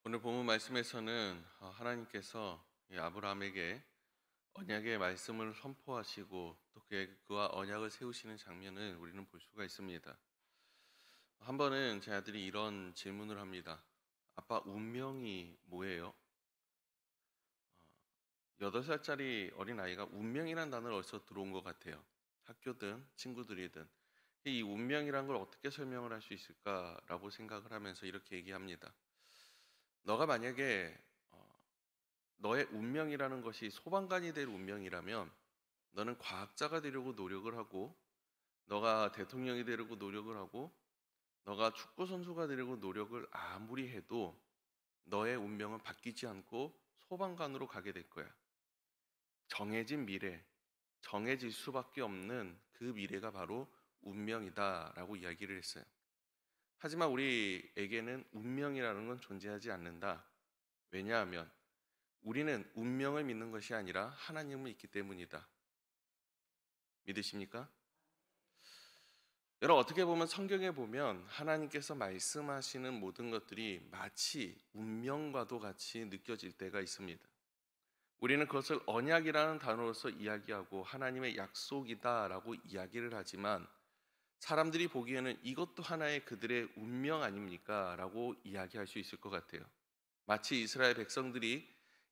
오늘 본문 말씀에서는 하나님께서 이 아브라함에게 언약의 말씀을 선포하시고 또 그와 언약을 세우시는 장면을 우리는 볼 수가 있습니다. 한 번은 제 아들이 이런 질문을 합니다. 아빠, 운명이 뭐예요? 8살짜리 어린아이가 운명이라는 단어를 어디서 들어온 것 같아요. 학교든 친구들이든. 이 운명이란 걸 어떻게 설명을 할 수 있을까라고 생각을 하면서 이렇게 얘기합니다. 너가 만약에 너의 운명이라는 것이 소방관이 될 운명이라면 너는 과학자가 되려고 노력을 하고, 너가 대통령이 되려고 노력을 하고, 너가 축구 선수가 되려고 노력을 아무리 해도 너의 운명은 바뀌지 않고 소방관으로 가게 될 거야. 정해진 미래, 정해질 수밖에 없는 그 미래가 바로 운명이다라고 이야기를 했어요. 하지만 우리에게는 운명이라는 건 존재하지 않는다. 왜냐하면 우리는 운명을 믿는 것이 아니라 하나님을 믿기 때문이다. 믿으십니까? 여러분, 어떻게 보면 성경에 보면 하나님께서 말씀하시는 모든 것들이 마치 운명과도 같이 느껴질 때가 있습니다. 우리는 그것을 언약이라는 단어로서 이야기하고 하나님의 약속이다라고 이야기를 하지만 사람들이 보기에는 이것도 하나의 그들의 운명 아닙니까? 라고 이야기할 수 있을 것 같아요. 마치 이스라엘 백성들이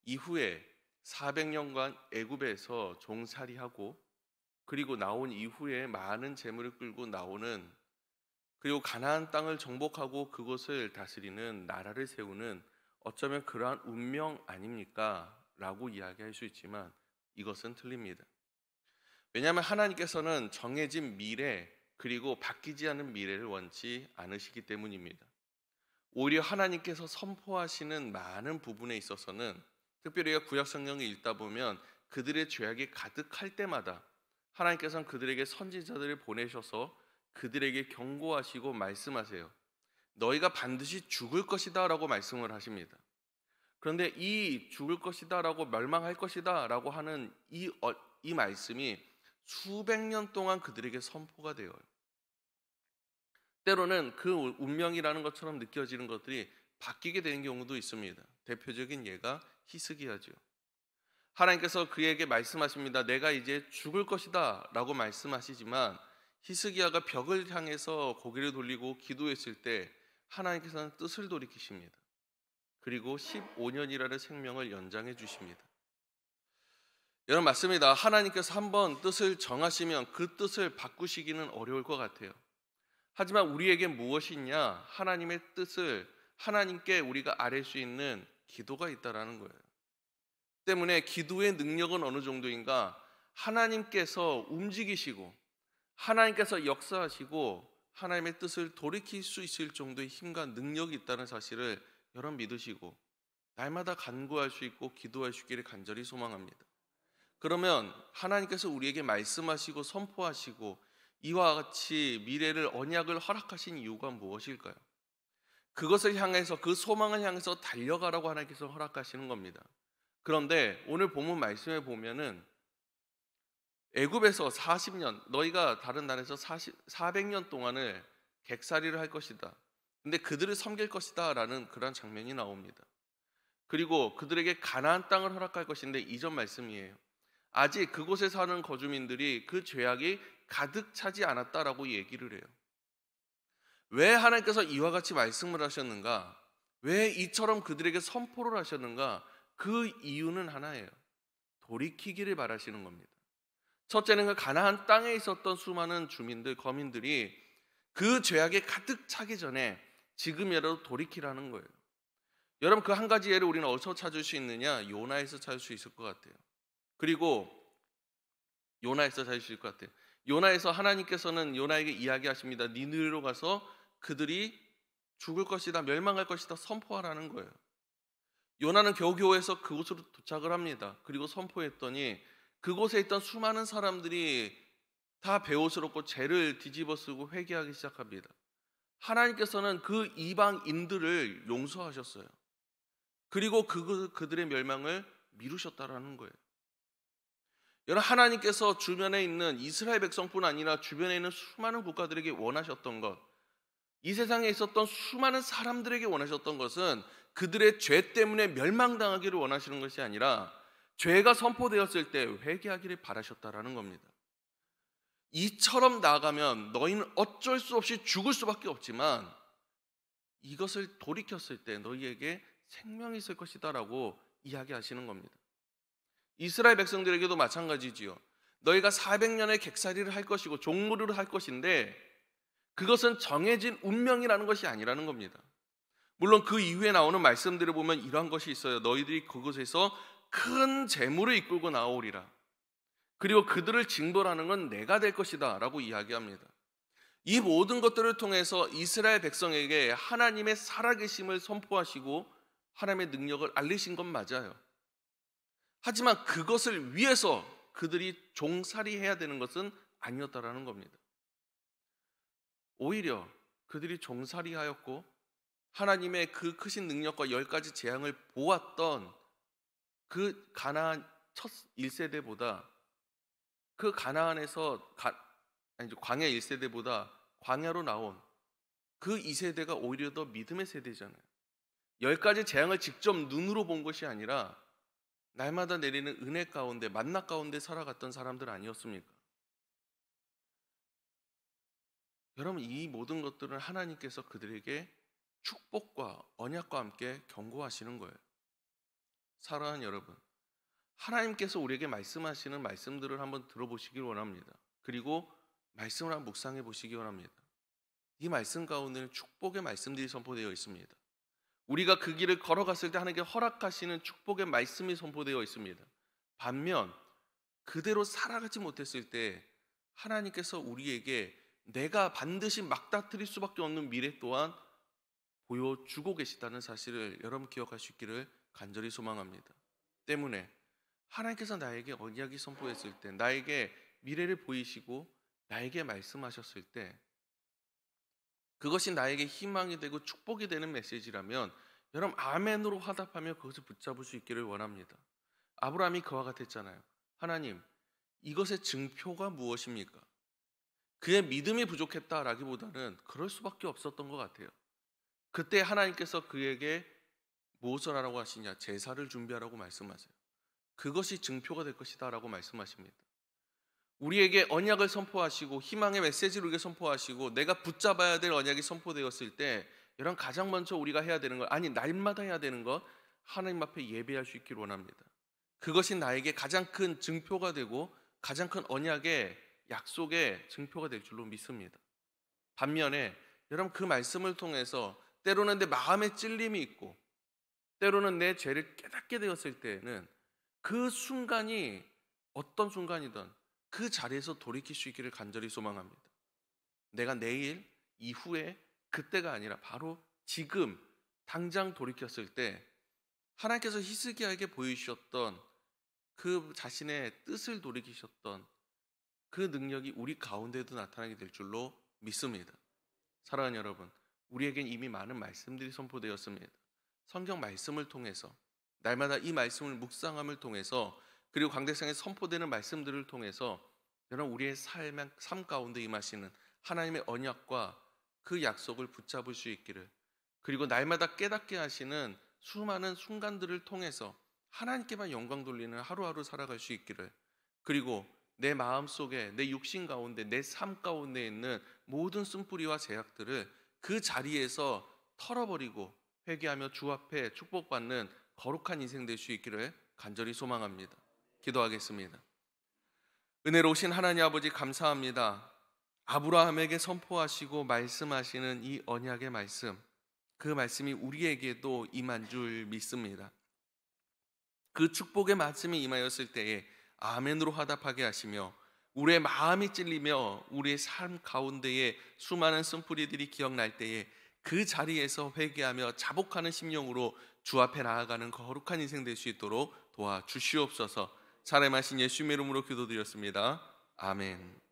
이후에 400년간 애굽에서 종살이하고 그리고 나온 이후에 많은 재물을 끌고 나오는, 그리고 가나안 땅을 정복하고 그곳을 다스리는 나라를 세우는 어쩌면 그러한 운명 아닙니까? 라고 이야기할 수 있지만 이것은 틀립니다. 왜냐하면 하나님께서는 정해진 미래 그리고 바뀌지 않은 미래를 원치 않으시기 때문입니다. 오히려 하나님께서 선포하시는 많은 부분에 있어서는, 특별히 우리가 구약 성경을 읽다 보면 그들의 죄악이 가득할 때마다 하나님께서는 그들에게 선지자들을 보내셔서 그들에게 경고하시고 말씀하세요. 너희가 반드시 죽을 것이다 라고 말씀을 하십니다. 그런데 이 죽을 것이다 라고 멸망할 것이다 라고 하는 이 말씀이 수백 년 동안 그들에게 선포가 되어요. 때로는 그 운명이라는 것처럼 느껴지는 것들이 바뀌게 되는 경우도 있습니다. 대표적인 예가 히스기야죠. 하나님께서 그에게 말씀하십니다. 내가 이제 죽을 것이다 라고 말씀하시지만 히스기야가 벽을 향해서 고개를 돌리고 기도했을 때 하나님께서는 뜻을 돌이키십니다. 그리고 15년이라는 생명을 연장해 주십니다. 여러분, 맞습니다. 하나님께서 한번 뜻을 정하시면 그 뜻을 바꾸시기는 어려울 것 같아요. 하지만 우리에게 무엇이 있냐? 하나님의 뜻을 하나님께 우리가 아뢰 수 있는 기도가 있다라는 거예요. 때문에 기도의 능력은 어느 정도인가? 하나님께서 움직이시고 하나님께서 역사하시고 하나님의 뜻을 돌이킬 수 있을 정도의 힘과 능력이 있다는 사실을 여러분 믿으시고 날마다 간구할 수 있고 기도할 수 있기를 간절히 소망합니다. 그러면 하나님께서 우리에게 말씀하시고 선포하시고 이와 같이 미래를 언약을 허락하신 이유가 무엇일까요? 그것을 향해서, 그 소망을 향해서 달려가라고 하나님께서 허락하시는 겁니다. 그런데 오늘 본문 말씀에 보면은 애굽에서 40년, 너희가 다른 나라에서 400년 동안을 객살이를 할 것이다. 근데 그들을 섬길 것이다 라는 그런 장면이 나옵니다. 그리고 그들에게 가나안 땅을 허락할 것인데 이전 말씀이에요. 아직 그곳에 사는 거주민들이 그 죄악이 가득 차지 않았다라고 얘기를 해요. 왜 하나님께서 이와 같이 말씀을 하셨는가? 왜 이처럼 그들에게 선포를 하셨는가? 그 이유는 하나예요. 돌이키기를 바라시는 겁니다. 첫째는 그 가나안 땅에 있었던 수많은 주민들, 거민들이 그 죄악에 가득 차기 전에 지금이라도 돌이키라는 거예요. 여러분, 그 한 가지 예를 우리는 어디서 찾을 수 있느냐? 요나에서 찾을 수 있을 것 같아요. 그리고 요나에서 찾을 수 있을 것 같아요. 요나에서 하나님께서는 요나에게 이야기하십니다. 니느웨로 가서 그들이 죽을 것이다, 멸망할 것이다 선포하라는 거예요. 요나는 겨우겨우해서 그곳으로 도착을 합니다. 그리고 선포했더니 그곳에 있던 수많은 사람들이 다 배옷을 죄를 뒤집어쓰고 회개하기 시작합니다. 하나님께서는 그 이방인들을 용서하셨어요. 그리고 그들의 멸망을 미루셨다라는 거예요. 여러분, 하나님께서 주변에 있는 이스라엘 백성뿐 아니라 주변에 있는 수많은 국가들에게 원하셨던 것, 이 세상에 있었던 수많은 사람들에게 원하셨던 것은 그들의 죄 때문에 멸망당하기를 원하시는 것이 아니라 죄가 선포되었을 때 회개하기를 바라셨다라는 겁니다. 이처럼 나아가면 너희는 어쩔 수 없이 죽을 수밖에 없지만 이것을 돌이켰을 때 너희에게 생명이 있을 것이다 라고 이야기하시는 겁니다. 이스라엘 백성들에게도 마찬가지지요. 너희가 400년의 객살이를 할 것이고 종노릇을 할 것인데 그것은 정해진 운명이라는 것이 아니라는 겁니다. 물론 그 이후에 나오는 말씀들을 보면 이러한 것이 있어요. 너희들이 그곳에서 큰 재물을 이끌고 나오리라. 그리고 그들을 징벌하는 건 내가 될 것이다 라고 이야기합니다. 이 모든 것들을 통해서 이스라엘 백성에게 하나님의 살아계심을 선포하시고 하나님의 능력을 알리신 건 맞아요. 하지만 그것을 위해서 그들이 종살이해야 되는 것은 아니었다라는 겁니다. 오히려 그들이 종살이하였고 하나님의 그 크신 능력과 10가지 재앙을 보았던 그 가나안 첫 1세대보다 그 가나안에서 광야 1세대보다 광야로 나온 그 2세대가 오히려 더 믿음의 세대잖아요. 10가지 재앙을 직접 눈으로 본 것이 아니라 날마다 내리는 은혜 가운데 만나 가운데 살아갔던 사람들 아니었습니까? 여러분, 이 모든 것들은 하나님께서 그들에게 축복과 언약과 함께 경고하시는 거예요. 사랑하는 여러분, 하나님께서 우리에게 말씀하시는 말씀들을 한번 들어보시길 원합니다. 그리고 말씀을 한번 묵상해 보시기 원합니다. 이 말씀 가운데는 축복의 말씀들이 선포되어 있습니다. 우리가 그 길을 걸어갔을 때 하나님께 허락하시는 축복의 말씀이 선포되어 있습니다. 반면 그대로 살아가지 못했을 때 하나님께서 우리에게 내가 반드시 막다트릴 수밖에 없는 미래 또한 보여주고 계시다는 사실을 여러분 기억할 수 있기를 간절히 소망합니다. 때문에 하나님께서 나에게 언약이 선포했을 때, 나에게 미래를 보이시고 나에게 말씀하셨을 때 그것이 나에게 희망이 되고 축복이 되는 메시지라면 여러분 아멘으로 화답하며 그것을 붙잡을 수 있기를 원합니다. 아브라함이 그와 같았잖아요. 하나님, 이것의 증표가 무엇입니까? 그의 믿음이 부족했다라기보다는 그럴 수밖에 없었던 것 같아요. 그때 하나님께서 그에게 무엇을 하라고 하시냐? 제사를 준비하라고 말씀하세요. 그것이 증표가 될 것이다 라고 말씀하십니다. 우리에게 언약을 선포하시고 희망의 메시지를 우리에게 선포하시고 내가 붙잡아야 될 언약이 선포되었을 때 여러분 가장 먼저 우리가 해야 되는 것, 아니 날마다 해야 되는 것, 하나님 앞에 예배할 수 있기를 원합니다. 그것이 나에게 가장 큰 증표가 되고 가장 큰 언약의 약속의 증표가 될 줄로 믿습니다. 반면에 여러분 그 말씀을 통해서 때로는 내 마음에 찔림이 있고 때로는 내 죄를 깨닫게 되었을 때는 그 순간이 어떤 순간이든 그 자리에서 돌이킬 수 있기를 간절히 소망합니다. 내가 내일, 이후에, 그때가 아니라 바로 지금 당장 돌이켰을 때 하나님께서 히스기야에게 보이셨던 그 자신의 뜻을 돌이키셨던 그 능력이 우리 가운데도 나타나게 될 줄로 믿습니다. 사랑하는 여러분, 우리에겐 이미 많은 말씀들이 선포되었습니다. 성경 말씀을 통해서 날마다 이 말씀을 묵상함을 통해서 그리고 광대상에 선포되는 말씀들을 통해서 여러분 우리의 삶 가운데 임하시는 하나님의 언약과 그 약속을 붙잡을 수 있기를, 그리고 날마다 깨닫게 하시는 수많은 순간들을 통해서 하나님께만 영광 돌리는 하루하루 살아갈 수 있기를, 그리고 내 마음속에 내 육신 가운데 내 삶 가운데 있는 모든 쓴뿌리와 제약들을 그 자리에서 털어버리고 회개하며 주 앞에 축복받는 거룩한 인생 될 수 있기를 간절히 소망합니다. 기도하겠습니다. 은혜로우신 하나님 아버지, 감사합니다. 아브라함에게 선포하시고 말씀하시는 이 언약의 말씀, 그 말씀이 우리에게도 임한 줄 믿습니다. 그 축복의 말씀이 임하였을 때에 아멘으로 화답하게 하시며 우리의 마음이 찔리며 우리의 삶 가운데에 수많은 쓴뿌리들이 기억날 때에 그 자리에서 회개하며 자복하는 심령으로 주 앞에 나아가는 거룩한 인생 될 수 있도록 도와주시옵소서. 사랑하신 예수님의 이름으로 기도드렸습니다. 아멘.